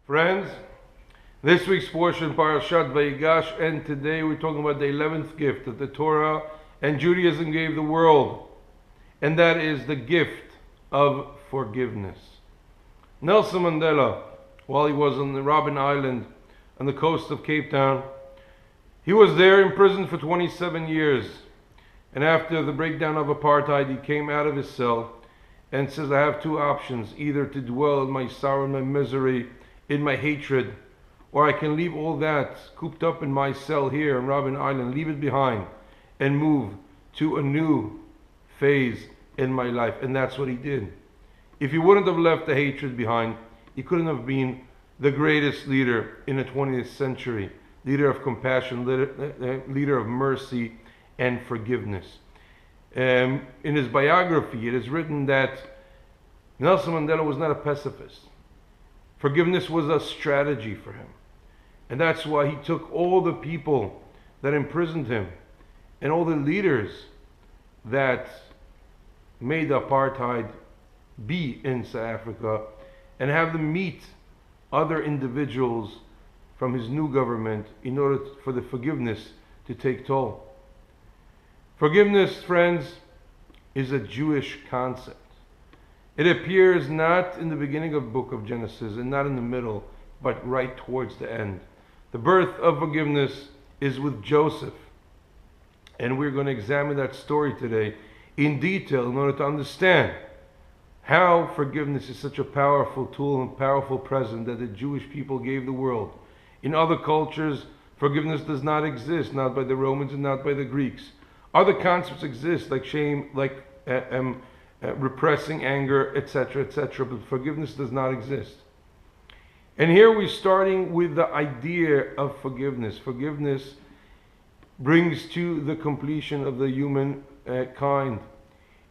Friends, this week's portion, Parashat Vayigash, and today we're talking about the 11th gift that the Torah and Judaism gave the world, and that is the gift of forgiveness. Nelson Mandela, while he was on the Robben Island on the coast of Cape Town, he was there in prison for 27 years, and after the breakdown of apartheid, he came out of his cell and says, I have two options, either to dwell in my sorrow and my misery, in my hatred, or I can leave all that cooped up in my cell here on Robben Island, leave it behind and move to a new phase in my life. And that's what he did. If he wouldn't have left the hatred behind, he couldn't have been the greatest leader in the 20th century, leader of compassion, leader of mercy and forgiveness. In his biography, it is written that Nelson Mandela was not a pacifist. Forgiveness was a strategy for him. And that's why he took all the people that imprisoned him and all the leaders that made apartheid be in South Africa and have them meet other individuals from his new government in order for the forgiveness to take toll. Forgiveness, friends, is a Jewish concept. It appears not in the beginning of the book of Genesis and not in the middle, but right towards the end. The birth of forgiveness is with Joseph. And we're going to examine that story today in detail in order to understand how forgiveness is such a powerful tool and powerful present that the Jewish people gave the world. In other cultures, forgiveness does not exist, not by the Romans and not by the Greeks. Other concepts exist, like shame, like repressing anger, etc., etc., but forgiveness does not exist. And here we're starting with the idea of forgiveness. Forgiveness brings to the completion of the human kind.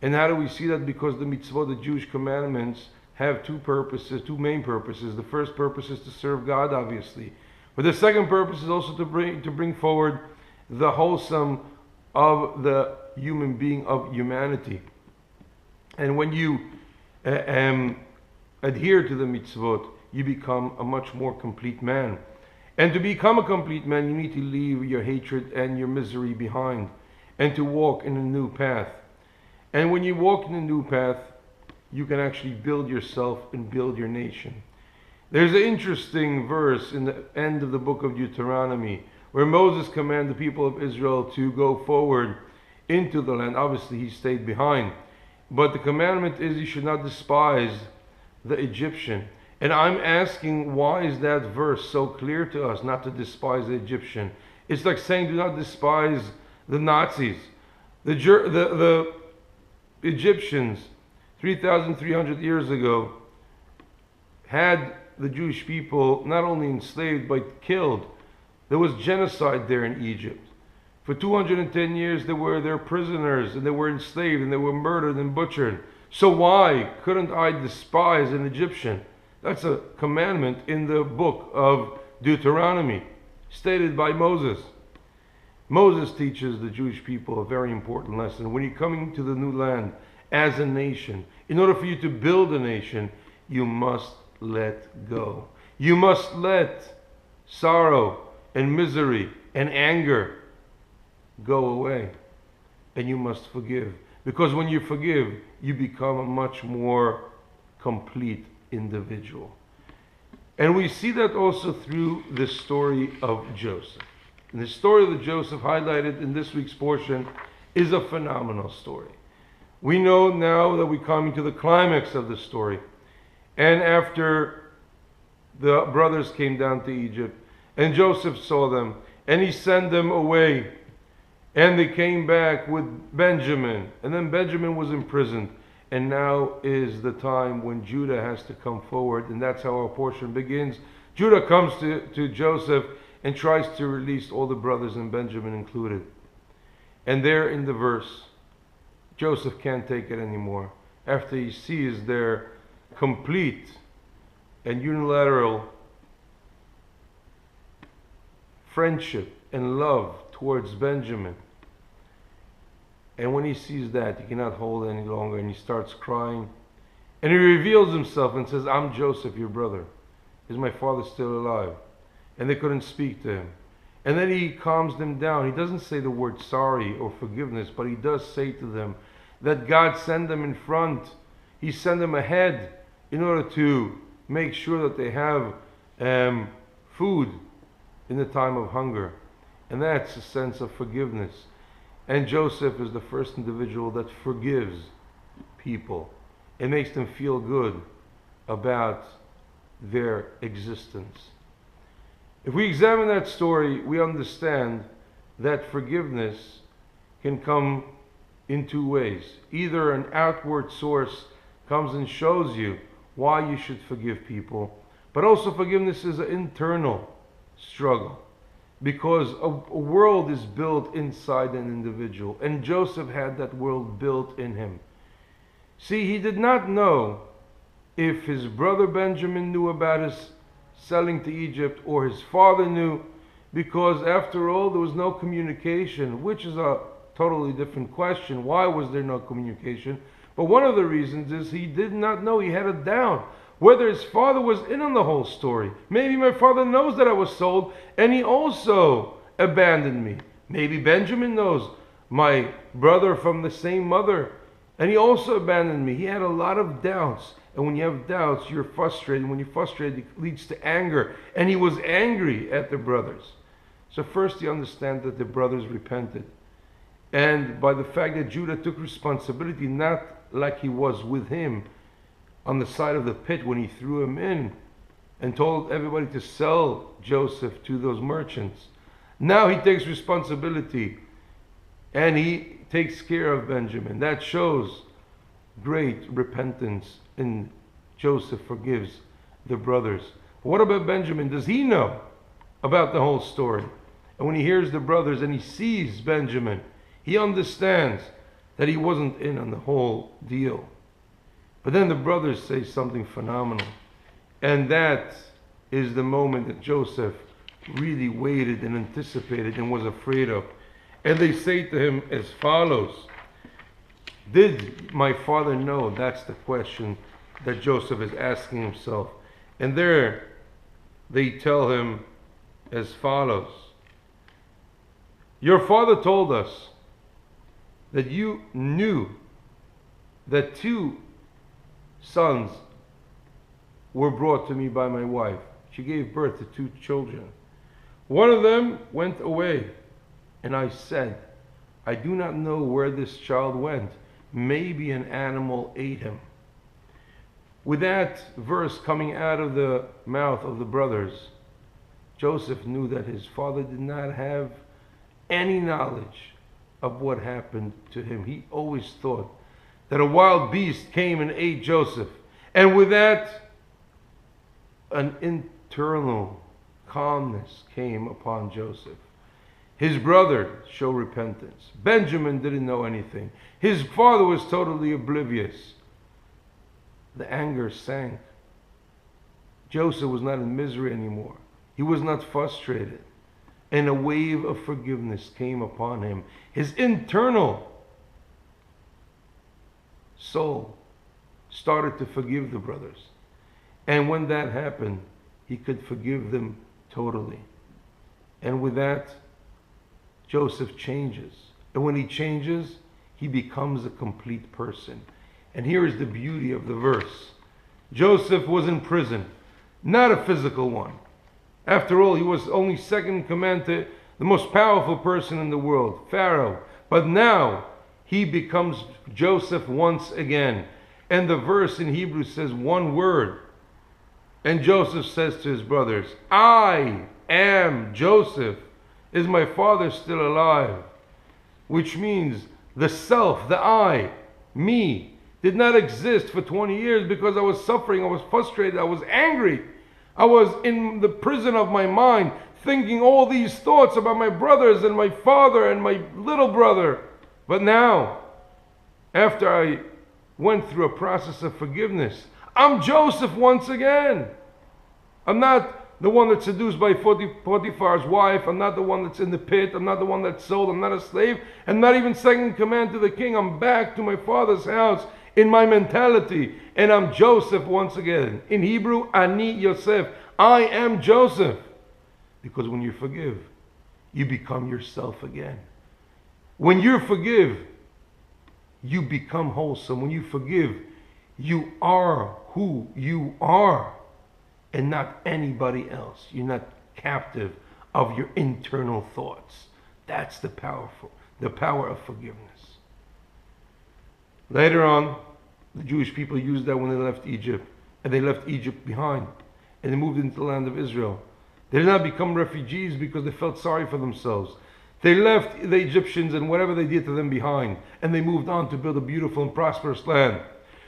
And how do we see that? Because the mitzvot, the Jewish commandments, have two purposes, two main purposes. The first purpose is to serve God, obviously. But the second purpose is also to bring forward the wholesome of the human being, of humanity. And when you adhere to the mitzvot, you become a much more complete man. And to become a complete man, you need to leave your hatred and your misery behind and to walk in a new path. And when you walk in a new path, you can actually build yourself and build your nation. There's an interesting verse in the end of the book of Deuteronomy where Moses commanded the people of Israel to go forward into the land. Obviously, he stayed behind. But the commandment is you should not despise the Egyptian. And I'm asking, why is that verse so clear to us, not to despise the Egyptian? It's like saying, do not despise the Nazis. The Egyptians, 3,300 years ago, had the Jewish people not only enslaved, but killed. There was genocide there in Egypt. For 210 years, they were their prisoners, and they were enslaved, and they were murdered and butchered. So why couldn't I despise an Egyptian? That's a commandment in the book of Deuteronomy, stated by Moses. Moses teaches the Jewish people a very important lesson. When you're coming to the new land as a nation, in order for you to build a nation, you must let go. You must let sorrow and misery and anger go away, and you must forgive, because when you forgive, you become a much more complete individual. And we see that also through the story of Joseph. And the story of Joseph, highlighted in this week's portion, is a phenomenal story. We know now that we're coming to the climax of the story, and after the brothers came down to Egypt and Joseph saw them and he sent them away. And they came back with Benjamin. And then Benjamin was imprisoned. And now is the time when Judah has to come forward. And that's how our portion begins. Judah comes to Joseph and tries to release all the brothers, and Benjamin included. And there in the verse, Joseph can't take it anymore. After he sees their complete and unilateral friendship and love towards Benjamin. And when he sees that, he cannot hold it any longer, and he starts crying. And he reveals himself and says, I'm Joseph, your brother. is my father still alive? And they couldn't speak to him. And then he calms them down. He doesn't say the word sorry or forgiveness, but he does say to them that God sent them in front. He sent them ahead in order to make sure that they have food in the time of hunger. And that's a sense of forgiveness. And Joseph is the first individual that forgives people. It makes them feel good about their existence. If we examine that story, we understand that forgiveness can come in two ways. Either an outward source comes and shows you why you should forgive people, but also forgiveness is an internal struggle, because a world is built inside an individual, and Joseph had that world built in him. See, he did not know if his brother Benjamin knew about his selling to Egypt or his father knew, because after all there was no communication, which is a totally different question. Why was there no communication? But one of the reasons is he did not know. He had a doubt whether his father was in on the whole story. Maybe my father knows that I was sold and he also abandoned me. Maybe Benjamin knows my brother from the same mother and he also abandoned me. He had a lot of doubts. And when you have doubts, you're frustrated. When you're frustrated, it leads to anger. And he was angry at the brothers. So first you understand that the brothers repented. And by the fact that Judah took responsibility, not like he was with him on the side of the pit when he threw him in and told everybody to sell Joseph to those merchants. Now he takes responsibility and he takes care of Benjamin. That shows great repentance, and Joseph forgives the brothers. What about Benjamin? Does he know about the whole story? And when he hears the brothers and he sees Benjamin, he understands that he wasn't in on the whole deal. But then the brothers say something phenomenal. And that is the moment that Joseph really waited and anticipated and was afraid of. And they say to him as follows. Did my father know? That's the question that Joseph is asking himself. And there they tell him as follows. Your father told us that you knew that 2 sons were brought to me by my wife. She gave birth to 2 children. One of them went away, and I said, I do not know where this child went. Maybe an animal ate him. With that verse coming out of the mouth of the brothers, Joseph knew that his father did not have any knowledge of what happened to him. He always thought that a wild beast came and ate Joseph. And with that, an internal calmness came upon Joseph. His brother showed repentance. Benjamin didn't know anything. His father was totally oblivious. The anger sank. Joseph was not in misery anymore. He was not frustrated. And a wave of forgiveness came upon him. His internal soul started to forgive the brothers. And when that happened, he could forgive them totally. And with that, Joseph changes. And when he changes, he becomes a complete person. And here is the beauty of the verse. Joseph was in prison, not a physical one. After all, he was only second in command to the most powerful person in the world, Pharaoh. But now he becomes Joseph once again. And the verse in Hebrew says one word. And Joseph says to his brothers, I am Joseph. Is my father still alive? Which means the self, the I, me, did not exist for 20 years because I was suffering, I was frustrated, I was angry. I was in the prison of my mind, thinking all these thoughts about my brothers and my father and my little brother. But now, after I went through a process of forgiveness, I'm Joseph once again. I'm not the one that's seduced by Potiphar's wife. I'm not the one that's in the pit. I'm not the one that's sold. I'm not a slave. I'm not even second in command to the king. I'm back to my father's house in my mentality. And I'm Joseph once again. In Hebrew, Ani Yosef. I am Joseph. Because when you forgive, you become yourself again. When you forgive, you become wholesome. When you forgive, you are who you are and not anybody else. You're not captive of your internal thoughts. That's the power of forgiveness. Later on, the Jewish people used that when they left Egypt, and they left Egypt behind, and they moved into the land of Israel. They did not become refugees because they felt sorry for themselves. They left the Egyptians and whatever they did to them behind, and they moved on to build a beautiful and prosperous land.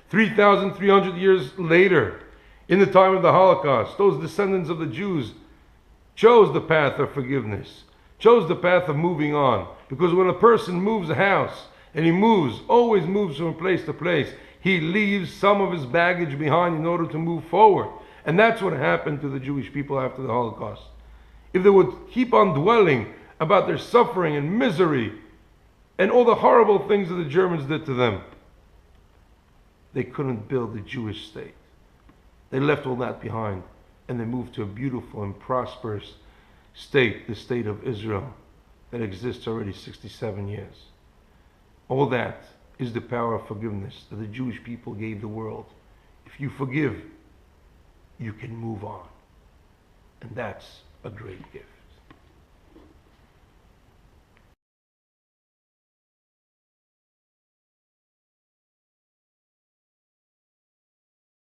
3,300 years later, in the time of the Holocaust, those descendants of the Jews chose the path of forgiveness, chose the path of moving on. Because when a person moves a house, and he always moves from place to place, he leaves some of his baggage behind in order to move forward. And that's what happened to the Jewish people after the Holocaust. If they would keep on dwelling about their suffering and misery and all the horrible things that the Germans did to them, they couldn't build a Jewish state. They left all that behind and they moved to a beautiful and prosperous state, the state of Israel, that exists already 67 years. All that is the power of forgiveness that the Jewish people gave the world. If you forgive, you can move on. And that's a great gift.